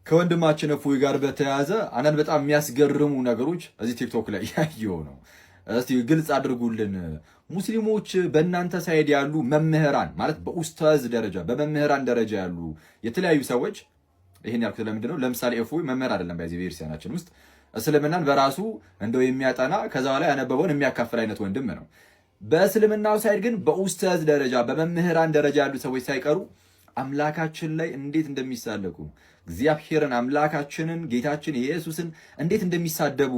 ከወንድማችን እፎይ ጋር በተያያዘ አንዳንድ በጣም የሚያስገርሙ ነገሮች እዚህ ቲክቶክ ላይ ያየው ነው። እስቲ ግልጽ አድርጉልን። ሙስሊሞች በእናንተ ሳይድ ያሉ መምህራን ማለት በኡስታዝ ደረጃ በመምህራን ደረጃ ያሉ የተለያዩ ሰዎች ይሄን ያልኩት ለምንድን ነው? ለምሳሌ እፎይ መምህር አይደለም በዚህ ቤተክርስቲያናችን ውስጥ እስልምናን በራሱ እንደው የሚያጠና ከዛ በኋላ ያነበበውን የሚያካፍል አይነት ወንድም ነው። በእስልምናው ሳይድ ግን በኡስታዝ ደረጃ በመምህራን ደረጃ ያሉ ሰዎች ሳይቀሩ አምላካችን ላይ እንዴት እንደሚሳለቁ እግዚአብሔርን አምላካችንን ጌታችን ኢየሱስን እንዴት እንደሚሳደቡ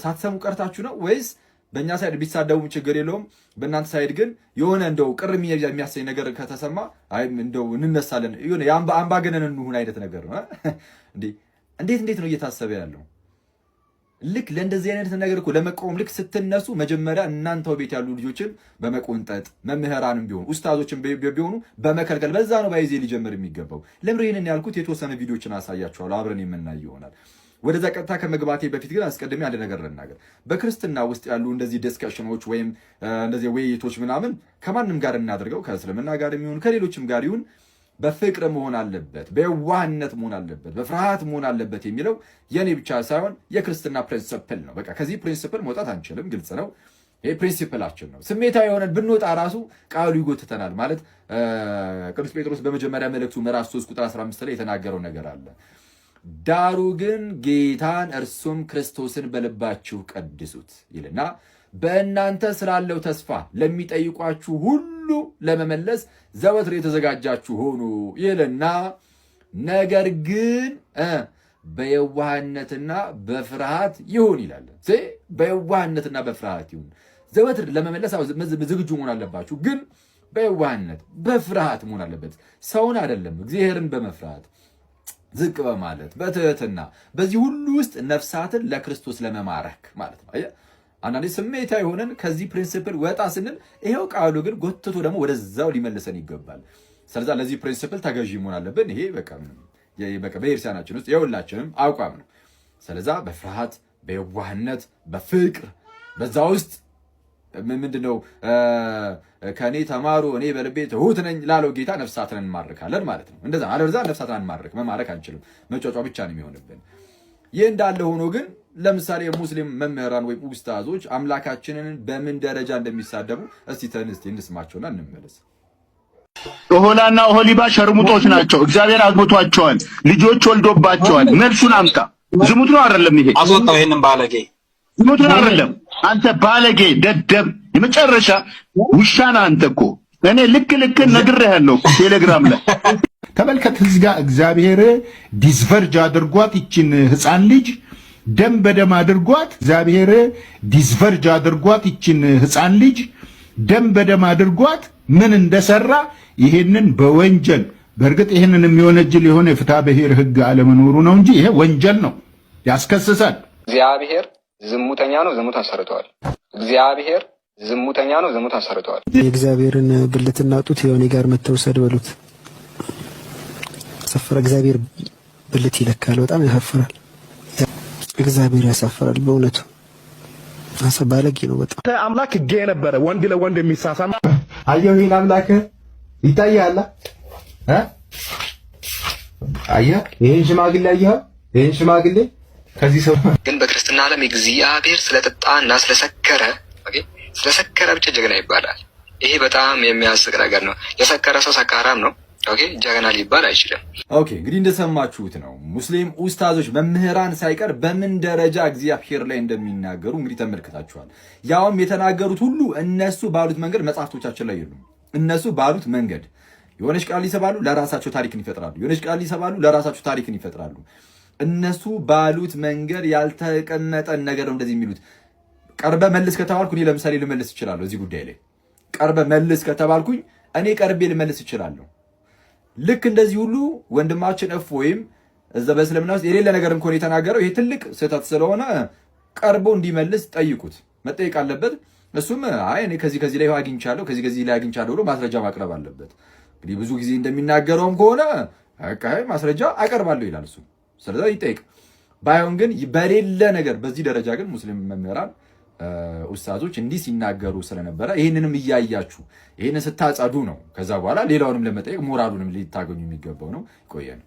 ሳትሰሙ ቀርታችሁ ነው ወይስ በእኛ ሳይድ ቢሳደቡም ችግር የለውም በእናንተ ሳይድ ግን የሆነ እንደው ቅር የሚያሰኝ ነገር ከተሰማ አይ እንደው እንነሳለን የሆነ አምባገነን እንሁን አይነት ነገር ነው እንዴት ነው እየታሰበ ያለው? ልክ ለእንደዚህ አይነት ነገር እኮ ለመቆም ልክ ስትነሱ መጀመሪያ እናንተው ቤት ያሉ ልጆችን በመቆንጠጥ መምህራንም ቢሆኑ ኡስታዞችን ቢሆኑ በመከልከል በዛ ነው ባይዜ ሊጀምር የሚገባው። ለምን ይሄንን ያልኩት የተወሰነ ቪዲዮችን አሳያችኋለሁ አብረን የምናይ ይሆናል። ወደዛ ቀጥታ ከመግባቴ በፊት ግን አስቀድሜ አንድ ነገር ልናገር። በክርስትና ውስጥ ያሉ እንደዚህ ዲስከሽኖች ወይም እንደዚህ ውይይቶች ምናምን ከማንም ጋር እናደርገው ከእስልምና ጋር የሚሆን ከሌሎችም ጋር ይሁን በፍቅር መሆን አለበት፣ በየዋህነት መሆን አለበት፣ በፍርሃት መሆን አለበት የሚለው የኔ ብቻ ሳይሆን የክርስትና ፕሪንሲፕል ነው። በቃ ከዚህ ፕሪንሲፕል መውጣት አንችልም፣ ግልጽ ነው። ይሄ ፕሪንሲፕላችን ነው። ስሜታዊ የሆነን ብንወጣ ራሱ ቃሉ ይጎትተናል። ማለት ቅዱስ ጴጥሮስ በመጀመሪያ መልእክቱ ምዕራፍ 3 ቁጥር 15 ላይ የተናገረው ነገር አለ። ዳሩ ግን ጌታን እርሱም ክርስቶስን በልባችሁ ቀድሱት ይልና በእናንተ ስላለው ተስፋ ለሚጠይቋችሁ ሁሉ ለመመለስ ዘወትር የተዘጋጃችሁ ሆኑ ይልና ነገር ግን በየዋህነትና በፍርሃት ይሁን ይላል። በየዋህነትና በፍርሃት ይሁን። ዘወትር ለመመለስ ዝግጁ መሆን አለባችሁ፣ ግን በየዋህነት በፍርሃት መሆን አለበት። ሰውን አይደለም፣ እግዚአብሔርን በመፍራት ዝቅ በማለት በትህትና በዚህ ሁሉ ውስጥ ነፍሳትን ለክርስቶስ ለመማረክ ማለት ነው። አንዳንዴ ስሜታ የሆነን ከዚህ ፕሪንሲፕል ወጣ ስንል ይሄው ቃሉ ግን ጎትቶ ደግሞ ወደዛው ሊመልሰን ይገባል። ስለዛ ለዚህ ፕሪንሲፕል ተገዢ መሆን አለብን። ይሄ በቃ በቤተክርስቲያናችን ውስጥ የሁላችንም አቋም ነው። ስለዛ በፍርሃት በየዋህነት በፍቅር በዛ ውስጥ ምንድነው ከኔ ተማሩ እኔ በልቤ ትሁት ነኝ ላለው ጌታ ነፍሳትን እንማርካለን ማለት ነው። እንደዛ አለበለዛ ነፍሳትን መማረክ አንችልም። መጫጫ ብቻ ነው የሚሆንብን። ይህ እንዳለ ሆኖ ግን ለምሳሌ የሙስሊም መምህራን ወይም ኡስታዞች አምላካችንን በምን ደረጃ እንደሚሳደቡ እስቲ እንስማቸውና እንመለስ። ኦሆላና ኦሆሊባ ሸርሙጦች ናቸው። እግዚአብሔር አግብቷቸዋል፣ ልጆች ወልዶባቸዋል። መልሱን አምጣ። ዝሙት ነው አይደለም? ይሄ አስወጣው። ይሄንን ባለጌ ዝሙት ነው አይደለም? አንተ ባለጌ ደደብ የመጨረሻ ውሻ ነህ አንተ እኮ። እኔ ልክ ነግሬሃለሁ ቴሌግራም ላይ ተመልከት። እዚህ ጋር እግዚአብሔር ዲስቨርጅ አድርጓት ይችን ህፃን ልጅ ደም በደም አድርጓት። እግዚአብሔር ዲስቨርጅ አድርጓት ይችን ህፃን ልጅ ደም በደም አድርጓት ምን እንደሰራ ይሄንን በወንጀል በእርግጥ ይሄንን የሚወነጅል የሆነ የፍትሐ ብሔር ህግ አለመኖሩ ነው እንጂ ይሄ ወንጀል ነው፣ ያስከስሳል። እግዚአብሔር ዝሙተኛ ነው፣ ዝሙት አሰርተዋል። እግዚአብሔር ዝሙተኛ ነው፣ ዝሙት አሰርተዋል። የእግዚአብሔርን ብልትና ጡት የሆነ ጋር መተውሰድ በሉት ያሳፍራል። እግዚአብሔር ብልት ይለካል። በጣም ያሳፍራል። እግዚአብሔር ያሳፍራል በእውነቱ። ባለጌ ነው በጣም። አምላክ ጌ ነበረ ወንድ ለወንድ የሚሳሳም አየሁ። ይሄን አምላክ ይታያል አየህ። ይሄን ሽማግሌ አየህ። ይሄን ሽማግሌ ከዚህ ሰው ግን በክርስትና ዓለም እግዚአብሔር ስለጠጣና ስለሰከረ ብቻ ጀግና ይባላል። ይሄ በጣም የሚያስቅ ነገር ነው። የሰከረ ሰው ሰካራም ነው። ጀግና ሊባል አይችልም። እንግዲህ እንደሰማችሁት ነው። ሙስሊም ኡስታዞች መምህራን ሳይቀር በምን ደረጃ እግዚአብሔር ላይ እንደሚናገሩ እንግዲህ ተመልክታችኋል። ያውም የተናገሩት ሁሉ እነሱ ባሉት መንገድ መጽሐፍቶቻችን ላይ የሉም። እነሱ ባሉት መንገድ የሆነች ቃል ይሰባሉ፣ ለራሳቸው ታሪክን ይፈጥራሉ። የሆነች ቃል ይሰባሉ፣ ለራሳቸው ታሪክን ይፈጥራሉ። እነሱ ባሉት መንገድ ያልተቀመጠን ነገር ነው እንደዚህ የሚሉት። ቀርበ መልስ ከተባልኩ እኔ ለምሳሌ ልመልስ እችላለሁ። እዚህ ጉዳይ ላይ ቀርበ መልስ ከተባልኩኝ እኔ ቀርቤ ልመልስ እችላለሁ። ልክ እንደዚህ ሁሉ ወንድማችን እፎይም እዛ በእስልምና ውስጥ የሌለ ነገር እንኳን የተናገረው ይሄ ትልቅ ስህተት ስለሆነ ቀርቦ እንዲመልስ ጠይቁት፣ መጠየቅ አለበት። እሱም አይ እኔ ከዚህ ላይ አግኝቻለሁ ከዚህ ላይ አግኝቻለሁ ብሎ ማስረጃ ማቅረብ አለበት። እንግዲህ ብዙ ጊዜ እንደሚናገረውም ከሆነ ማስረጃ አቀርባለሁ ይላል እሱ። ስለዚህ ይጠይቅ። ባይሆን ግን በሌለ ነገር በዚህ ደረጃ ግን ሙስሊም መምህራን ኡስታዞች እንዲህ ሲናገሩ ስለነበረ ይህንንም እያያችሁ ይህንን ስታጸዱ ነው ከዛ በኋላ ሌላውንም ለመጠየቅ ሞራሉንም ሊታገኙ የሚገባው ነው። ይቆየን።